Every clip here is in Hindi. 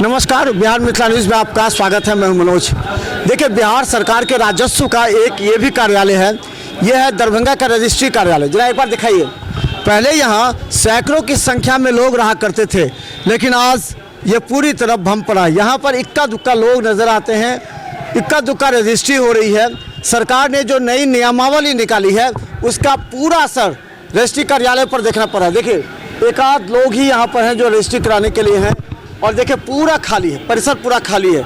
नमस्कार, बिहार मिथिला न्यूज़ में आपका स्वागत है। मैं हूं मनोज। देखिए, बिहार सरकार के राजस्व का एक ये भी कार्यालय है, ये है दरभंगा का रजिस्ट्री कार्यालय। जरा एक बार दिखाइए। पहले यहाँ सैकड़ों की संख्या में लोग रहा करते थे, लेकिन आज ये पूरी तरह भम पड़ा। यहाँ पर इक्का दुक्का लोग नज़र आते हैं, इक्का दुक्का रजिस्ट्री हो रही है। सरकार ने जो नई नियमावली निकाली है उसका पूरा असर रजिस्ट्री कार्यालय पर देखना पड़ा। देखिए, एक आध लोग ही यहाँ पर हैं जो रजिस्ट्री कराने के लिए हैं, और देखिए पूरा खाली है, परिसर पूरा खाली है,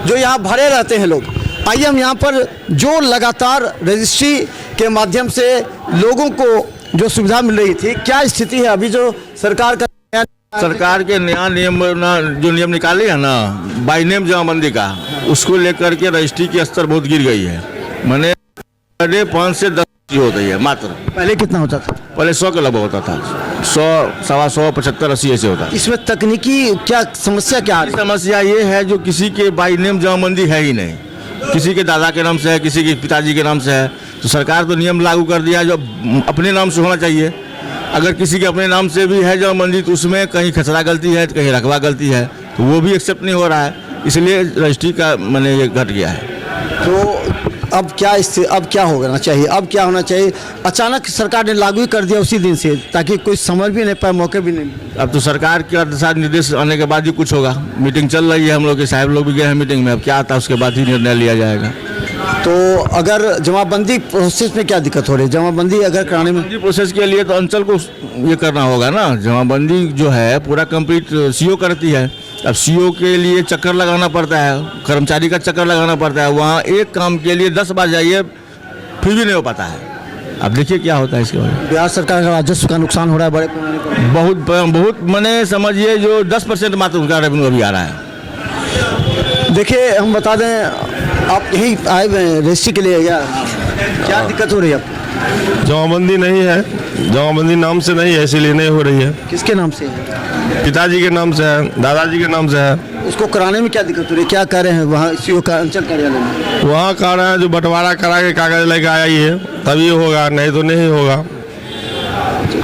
जो यहाँ भरे रहते हैं लोग। आइए हम यहाँ पर जो लगातार रजिस्ट्री के माध्यम से लोगों को जो सुविधा मिल रही थी, क्या स्थिति है अभी जो सरकार के नया नियम जो नियम निकाले है ना, बाई नेम जमाबंदी का, उसको लेकर के रजिस्ट्री की स्तर बहुत गिर गई है। मैंने 5 से 10 होता है मात्र। पहले कितना होता था? पहले 100 के लगभग होता था, 100, 125, 75, 80 ऐसे होता है। इसमें तकनीकी क्या समस्या क्या आ रही है? समस्या ये है जो किसी के बाई नेम जमाबंदी है ही नहीं, किसी के दादा के नाम से है, किसी के पिताजी के नाम से है। तो सरकार तो नियम लागू कर दिया है जो अपने नाम से होना चाहिए। अगर किसी के अपने नाम से भी है जमाबंदी तो उसमें कहीं खसरा गलती है, कहीं रकबा गलती है, तो वो भी एक्सेप्ट नहीं हो रहा है। इसलिए रजिस्ट्री का मैंने ये घट गया है। तो अब क्या होना चाहिए? अब क्या होना चाहिए? अचानक सरकार ने लागू ही कर दिया उसी दिन से, ताकि कोई समझ भी नहीं पाए, मौके भी नहीं। अब तो सरकार के दिशा निर्देश आने के बाद ही कुछ होगा। मीटिंग चल रही है, हम लोग के साहब लोग भी गए हैं मीटिंग में। अब क्या आता है उसके बाद ही निर्णय लिया जाएगा। तो अगर जमाबंदी प्रोसेस में क्या दिक्कत हो रही है? जमाबंदी अगर कराने में प्रोसेस के लिए तो अंचल को ये करना होगा ना। जमाबंदी जो है पूरा कंप्लीट सीओ करती है। अब सीओ के लिए चक्कर लगाना पड़ता है, कर्मचारी का चक्कर लगाना पड़ता है। वहाँ एक काम के लिए 10 बार जाइए, फिर भी नहीं हो पाता है। अब देखिए क्या होता है इसके बाद। बिहार सरकार का राजस्व का नुकसान हो रहा है बड़े पैमाने पर। बहुत मैंने समझिए जो 10% मात्र उसका रेवेन्यू अभी आ रहा है। देखिए, हम बता दें, आप यहीं आए हुए हैं रजिस्ट्री के लिए, क्या दिक्कत हो रही है आपको? जमाबंदी नहीं है, जमाबंदी नाम से नहीं है, इसीलिए नहीं हो रही है। किसके नाम से है? पिताजी के नाम से है, दादाजी के नाम से है। उसको कराने में क्या दिक्कत हो रही है? क्या कर रहे हैं वहाँ सीओ का अंचल कार्यालय में? वहाँ कह रहे हैं जो बंटवारा करा के कागज लेकर आया ही है तभी होगा, नहीं तो नहीं होगा।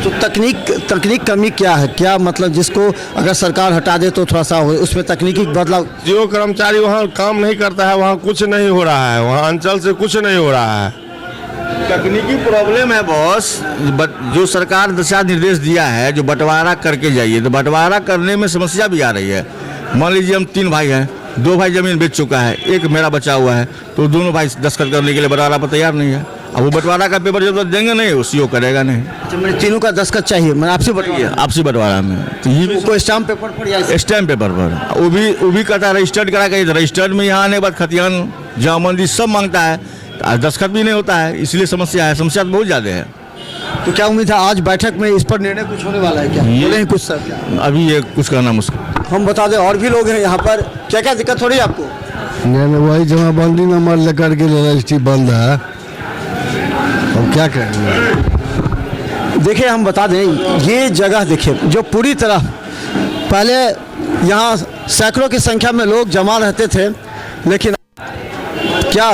तो तकनीक कमी क्या है? क्या मतलब जिसको अगर सरकार हटा दे तो थोड़ा सा हो, उसमें तकनीकी बदलाव? जो कर्मचारी वहाँ काम नहीं करता है वहाँ कुछ नहीं हो रहा है, वहाँ अंचल से कुछ नहीं हो रहा है। तकनीकी प्रॉब्लम है बॉस। जो सरकार दिशा निर्देश दिया है जो बंटवारा करके जाइए, तो बंटवारा करने में समस्या भी आ रही है। मान लीजिए हम 3 भाई हैं, 2 भाई जमीन बेच चुका है, एक मेरा बचा हुआ है, तो दोनों भाई दस्तखत करने के लिए बंटवारा पर तैयार नहीं है। अब वो बंटवारा का पेपर जब तक देंगे नहीं, वो सीओ करेगा नहीं। अच्छा, मैंने तीनों का दस्तखत चाहिए, मैं आपसे बताइए। आपसी बंटवारा में तो ये कोई स्टाम्प पेपर पर या स्टैम्प पेपर पर वो भी कहता है रजिस्टर्ड करा के। रजिस्टर्ड में यहाँ आने के बाद खतियान जमाबंदी सब मांगता है, दस्तखत भी नहीं होता है। इसलिए समस्या है, समस्या बहुत ज़्यादा है। तो क्या उम्मीद है आज बैठक में इस पर निर्णय कुछ होने वाला है? क्या बोले हैं कुछ सर? क्या अभी ये कुछ कहना मुश्किल। हम बता दें, और भी लोग हैं यहाँ पर। क्या क्या दिक्कत हो रही है आपको? वही जमाबंदी नंबर लेकर के रजिस्ट्री बंद है, अब क्या करेंगे? देखिए, हम बता दें, ये जगह देखिए जो पूरी तरह पहले यहाँ सैकड़ों की संख्या में लोग जमा रहते थे, लेकिन क्या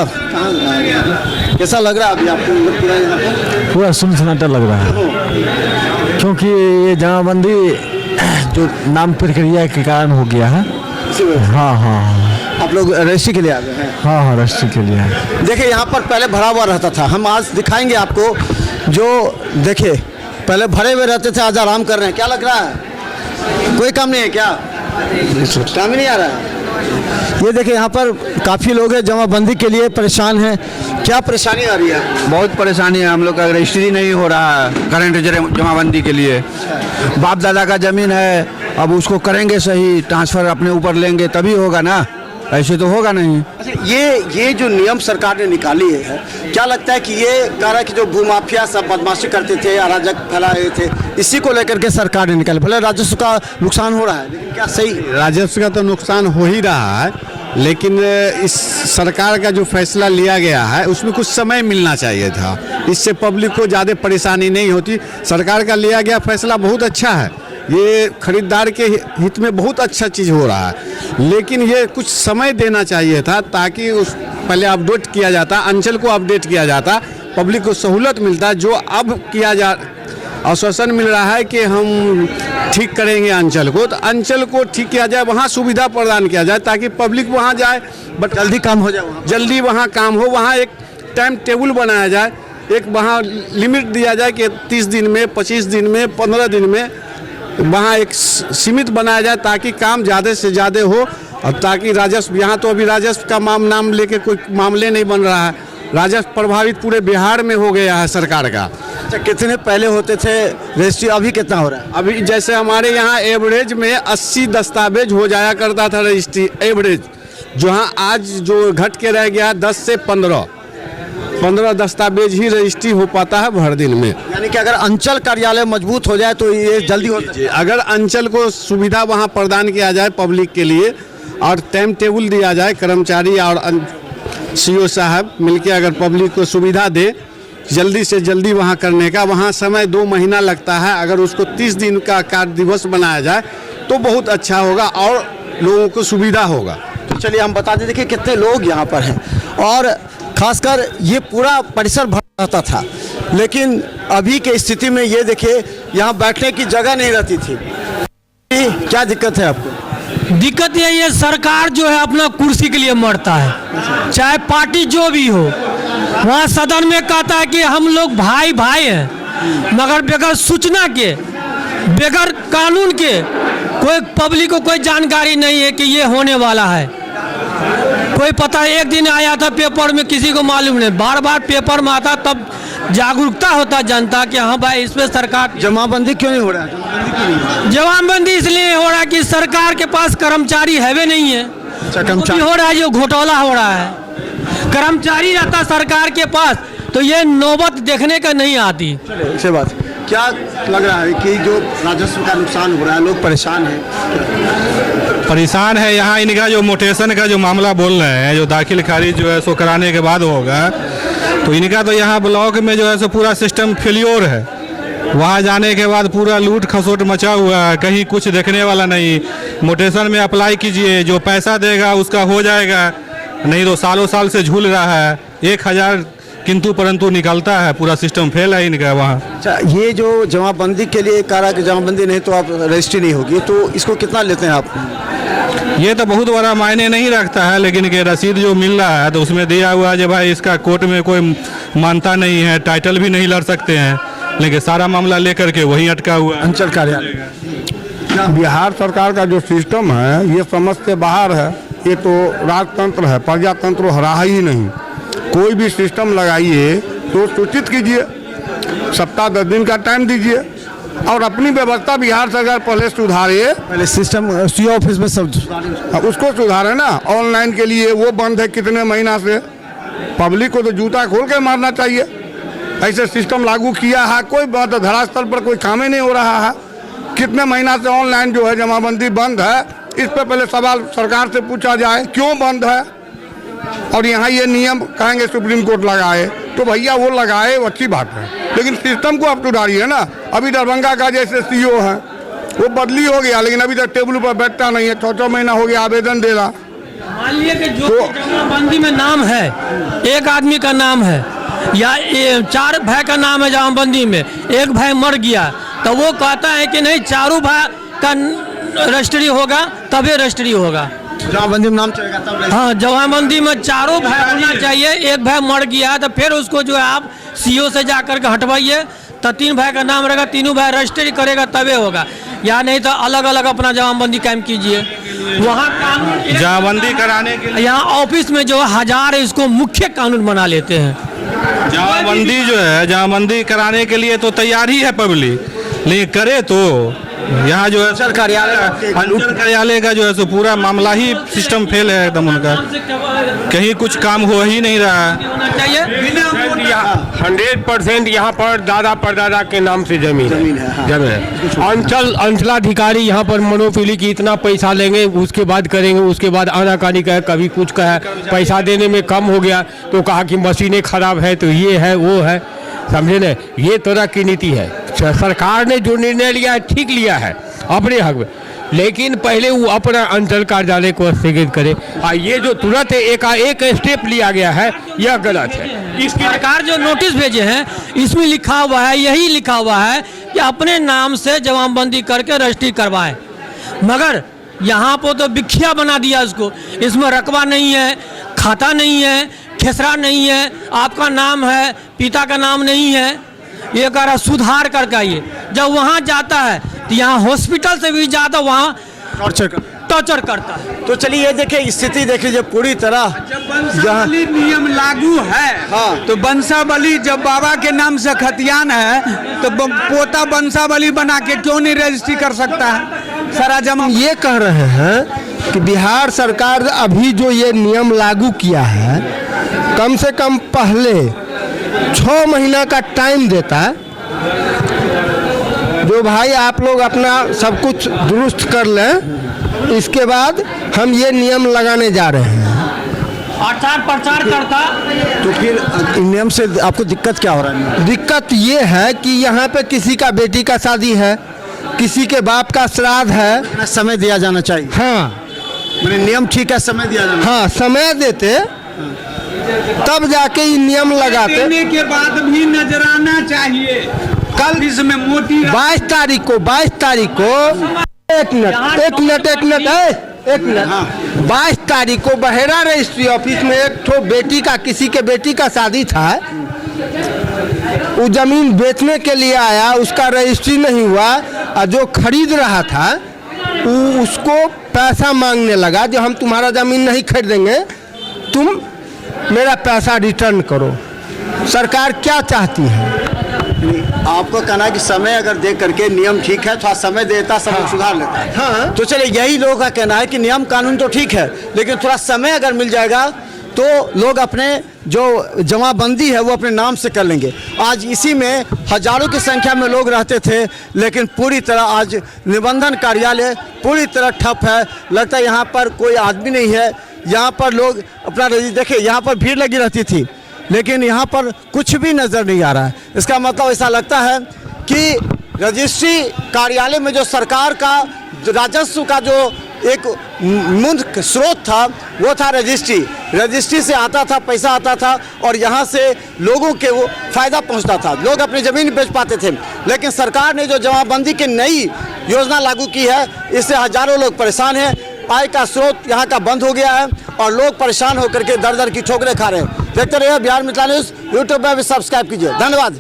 कैसा लग रहा है अभी आपको? पूरा सुनसनाटा लग रहा है, क्योंकि ये जमाबंदी जो नाम प्रक्रिया के कारण हो गया है। हाँ, आप लोग रजिस्ट्री के लिए आ गए हैं? हाँ, रजिस्ट्री के लिए। देखिए, यहाँ पर पहले भरा हुआ रहता था। हम आज दिखाएंगे आपको जो देखिए पहले भरे हुए रहते थे, आज आराम कर रहे हैं। क्या लग रहा है? कोई काम नहीं है क्या? काम ही नहीं आ रहा है। ये देखिए, यहाँ पर काफ़ी लोग हैं जमाबंदी के लिए परेशान हैं। क्या परेशानी आ रही है? बहुत परेशानी है। हम लोग का रजिस्ट्री नहीं हो रहा है करंट जमाबंदी के लिए। बाप दादा का ज़मीन है, अब उसको करेंगे सही, ट्रांसफ़र अपने ऊपर लेंगे तभी होगा ना, ऐसे तो होगा नहीं। अच्छा, ये जो नियम सरकार ने निकाली है, क्या लगता है कि ये कह रहा है कि जो भूमाफिया सब बदमाशी करते थे, अराजक फैलाए थे, इसी को लेकर के सरकार ने निकाले? भले राजस्व का नुकसान हो रहा है, लेकिन क्या सही? राजस्व का तो नुकसान हो ही रहा है, लेकिन इस सरकार का जो फैसला लिया गया है उसमें कुछ समय मिलना चाहिए था। इससे पब्लिक को ज़्यादा परेशानी नहीं होती। सरकार का लिया गया फैसला बहुत अच्छा है, ये खरीदार के हित में बहुत अच्छा चीज़ हो रहा है, लेकिन ये कुछ समय देना चाहिए था ताकि उस पहले अपडेट किया जाता, अंचल को अपडेट किया जाता, पब्लिक को सहूलत मिलता। जो अब किया जा आश्वासन मिल रहा है कि हम ठीक करेंगे अंचल को, तो अंचल को ठीक किया जाए, वहाँ सुविधा प्रदान किया जाए ताकि पब्लिक वहाँ जाए, बट जल्दी काम हो जाए वहाँ। जल्दी वहाँ काम हो, वहाँ एक टाइम टेबल बनाया जाए, एक वहाँ लिमिट दिया जाए कि 30 दिन में, 25 दिन में, 15 दिन में वहाँ एक सीमित बनाया जाए ताकि काम ज़्यादा से ज़्यादा हो, और ताकि राजस्व, यहाँ तो अभी राजस्व का नाम लेके कोई मामले नहीं बन रहा है, राजस्व प्रभावित पूरे बिहार में हो गया है सरकार का। अच्छा, कितने पहले होते थे रजिस्ट्री, अभी कितना हो रहा है? अभी जैसे हमारे यहाँ एवरेज में 80 दस्तावेज हो जाया करता था रजिस्ट्री एवरेज, जहाँ आज जो घट के रह गया 10 से 15 दस्तावेज ही रजिस्ट्री हो पाता है भर दिन में। यानी कि अगर अंचल कार्यालय मजबूत हो जाए तो ये जल्दी हो सकता है। अगर अंचल को सुविधा वहाँ प्रदान किया जाए पब्लिक के लिए, और टाइम टेबल दिया जाए, कर्मचारी और सीओ साहब मिलके अगर पब्लिक को सुविधा दे जल्दी से जल्दी वहाँ करने का, वहाँ समय 2 महीना लगता है, अगर उसको 30 दिन का कार्य दिवस बनाया जाए तो बहुत अच्छा होगा और लोगों को सुविधा होगा। तो चलिए हम बता दें, देखिए कितने लोग यहाँ पर हैं, और खासकर ये पूरा परिसर भर रहता था, लेकिन अभी के स्थिति में ये देखिए यहाँ बैठने की जगह नहीं रहती थी। क्या दिक्कत है आपको? दिक्कत यही है, सरकार जो है अपना कुर्सी के लिए मरता है, चाहे पार्टी जो भी हो। वहाँ सदन में कहता है कि हम लोग भाई भाई हैं, मगर बगैर सूचना के, बगैर कानून के कोई पब्लिक को कोई जानकारी नहीं है कि ये होने वाला है। कोई पता, एक दिन आया था पेपर में, किसी को मालूम नहीं, बार बार पेपर में आता, तब जागरूकता होता जनता कि हाँ भाई इस पे सरकार। जमाबंदी क्यों नहीं हो रहा है? जमाबंदी इसलिए हो रहा है कि सरकार के पास कर्मचारी है नहीं है। कर्मचारी हो रहा है, जो घोटाला हो रहा है, कर्मचारी रहता सरकार के पास तो ये नौबत देखने का नहीं आती। से बात क्या लग रहा है कि जो राजस्व का नुकसान हो रहा है, लोग परेशान हैं? परेशान है यहाँ इनका जो मोटेशन का जो मामला बोल रहे हैं, जो दाखिल खारिज जो है सो कराने के बाद होगा, तो इनका तो यहाँ ब्लॉक में जो है सो पूरा सिस्टम फेल्योर है। वहाँ जाने के बाद पूरा लूट खसोट मचा हुआ है, कहीं कुछ देखने वाला नहीं। मोटेशन में अप्लाई कीजिए, जो पैसा देगा उसका हो जाएगा, नहीं तो सालों साल से झूल रहा है। 1000 किंतु परंतु निकलता है, पूरा सिस्टम फेल है इनका वहाँ। अच्छा, ये जो जमाबंदी के लिए कह रहा है कि जमाबंदी नहीं तो आप रजिस्ट्री नहीं होगी, तो इसको कितना लेते हैं आप? ये तो बहुत बड़ा मायने नहीं रखता है, लेकिन के रसीद जो मिल रहा है तो उसमें दिया हुआ है जो भाई इसका कोर्ट में कोई मानता नहीं है, टाइटल भी नहीं लड़ सकते हैं, लेकिन सारा मामला लेकर के वहीं अटका हुआ है अंचल कार्यालय। बिहार सरकार का जो सिस्टम है ये समझ से बाहर है। ये तो राजतंत्र है, प्रजातंत्र रहा ही नहीं। कोई भी सिस्टम लगाइए तो सूचित कीजिए, सप्ताह 10 दिन का टाइम दीजिए, और अपनी व्यवस्था बिहार सरकार पहले सुधारे। पहले सिस्टम सीओ ऑफिस में सब उसको सुधारे ना। ऑनलाइन के लिए वो बंद है कितने महीना से, पब्लिक को तो जूता खोल के मारना चाहिए। ऐसे सिस्टम लागू किया है, कोई बात धरातल पर कोई काम ही नहीं हो रहा है। कितने महीना से ऑनलाइन जो है जमाबंदी बंद है, इस पर पहले सवाल सरकार से पूछा जाए क्यों बंद है। और यहाँ ये नियम कहेंगे सुप्रीम कोर्ट लगाए, तो भैया वो लगाए, वो अच्छी बात है, लेकिन सिस्टम को आप सुधारिए ना। अभी दरभंगा का जैसे सीओ है वो बदली हो गया, लेकिन अभी तक टेबल पर बैठता नहीं है, 6 महीना हो गया आवेदन दे रहा। मान लिया कि जो जमाबंदी में नाम है, एक आदमी का नाम है या 4 भाई का नाम है जमाबंदी में, एक भाई मर गया, तो वो कहता है कि नहीं चारों भाई का रजिस्ट्री होगा तभी रजिस्ट्री होगा। जमाबंदी में नाम चलेगा तब। हाँ, जमाबंदी में चारों भाई होना चाहिए। एक भाई मर गया तो फिर उसको जो है आप सीओ से जाकर के हटवाइए, तो 3 भाई का नाम रहेगा, तीनों भाई रजिस्ट्री करेगा तबे होगा, या नहीं तो अलग अलग अपना जमाबंदी कायम कीजिए। वहाँ कानून जमाबंदी कराने के लिए यहाँ ऑफिस में जो 1000 इसको मुख्य कानून बना लेते हैं। जमाबंदी जो है, जमाबंदी कराने के लिए तो तैयार ही है पब्लिक, लेकिन करे तो यहाँ जो है अंचल कार्यालय अंचल कार्यालय का जो है सो पूरा मामला ही सिस्टम फेल है एकदम उनका, कहीं कुछ काम हो ही नहीं रहा है। होना चाहिए 100% यहाँ पर दादा परदादा के नाम से जमीन है। अंचलाधिकारी यहाँ पर मोनोपोली की इतना पैसा लेंगे, उसके बाद करेंगे, उसके बाद आनाकानी का कभी कुछ का है, पैसा देने में कम हो गया तो कहा कि मशीनें खराब है, तो ये है वो है, समझे न। ये तरह की नीति है। सरकार ने जो निर्णय लिया है ठीक लिया है अपने हक में, लेकिन पहले वो अपना अंचल कार्यालय को स्थगित करे। ये जो तुरंत एक स्टेप लिया गया है यह गलत है। इसकी सरकार जो नोटिस भेजे हैं इसमें लिखा हुआ है, यही लिखा हुआ है कि अपने नाम से जमाबंदी करके रजिस्ट्री करवाएं, मगर यहाँ पर तो बिखिया बना दिया इसको। इसमें रकबा नहीं है, खाता नहीं है, खेसरा नहीं है, आपका नाम है, पिता का नाम नहीं है। ये कह रहा सुधार करके आइए। जब वहाँ जाता है तो यहाँ हॉस्पिटल से भी ज़्यादा वहाँ टॉर्चर करता है। तो चलिए ये देखिए स्थिति देख लीजिए पूरी तरह। बंसावली नियम लागू है। हाँ। तो बंसावली जब बाबा के नाम से खतियान है तो पोता बंसावली बना के क्यों नहीं रजिस्ट्री कर सकता है? सारा जमा ये कह रहे हैं कि बिहार सरकार अभी जो ये नियम लागू किया है, कम से कम पहले 6 महीना का टाइम देता है, जो भाई आप लोग अपना सब कुछ दुरुस्त कर लें, इसके बाद हम ये नियम लगाने जा रहे हैं। प्रचार करता तो फिर नियम से आपको दिक्कत क्या हो रहा है? दिक्कत ये है कि यहाँ पे किसी का बेटी का शादी है, किसी के बाप का श्राद्ध है, समय दिया जाना चाहिए। हाँ मैंने नियम ठीक है, समय दिया जाना। हाँ समय देते तब जाके ये नियम लगाते। देने के बाद भी नजराना चाहिए। कल इसमें मोटी 22 तारीख को एक मिनट 22 तारीख को बहेरा रजिस्ट्री ऑफिस में एक ठो बेटी का, किसी के बेटी का शादी था, वो जमीन बेचने के लिए आया, उसका रजिस्ट्री नहीं हुआ और जो खरीद रहा था वो उसको पैसा मांगने लगा, जो हम तुम्हारा जमीन नहीं खरीदेंगे, तुम मेरा पैसा रिटर्न करो। सरकार क्या चाहती है? आपको कहना है कि समय अगर दे करके नियम ठीक है, थोड़ा समय देता, सब सुधार लेता है। हाँ। तो चलिए यही लोगों का कहना है कि नियम कानून तो ठीक है, लेकिन थोड़ा समय अगर मिल जाएगा तो लोग अपने जो जमाबंदी है वो अपने नाम से कर लेंगे। आज इसी में हजारों की संख्या में लोग रहते थे, लेकिन पूरी तरह आज निबंधन कार्यालय पूरी तरह ठप है। लगता है यहाँ पर कोई आदमी नहीं है। यहाँ पर लोग अपना देखिए, यहाँ पर भीड़ लगी रहती थी, लेकिन यहाँ पर कुछ भी नज़र नहीं आ रहा है। इसका मतलब ऐसा लगता है कि रजिस्ट्री कार्यालय में जो सरकार का राजस्व का जो एक मुख्य स्रोत था वो था रजिस्ट्री से आता था, पैसा आता था और यहाँ से लोगों के वो फ़ायदा पहुँचता था, लोग अपनी ज़मीन बेच पाते थे। लेकिन सरकार ने जो जमाबंदी की नई योजना लागू की है, इससे हज़ारों लोग परेशान हैं। आय का स्रोत यहाँ का बंद हो गया है और लोग परेशान होकर के दर दर की ठोकरें खा रहे हैं। देखते रहिए बिहार मिथिला न्यूज़, यूट्यूब में भी सब्सक्राइब कीजिए। धन्यवाद।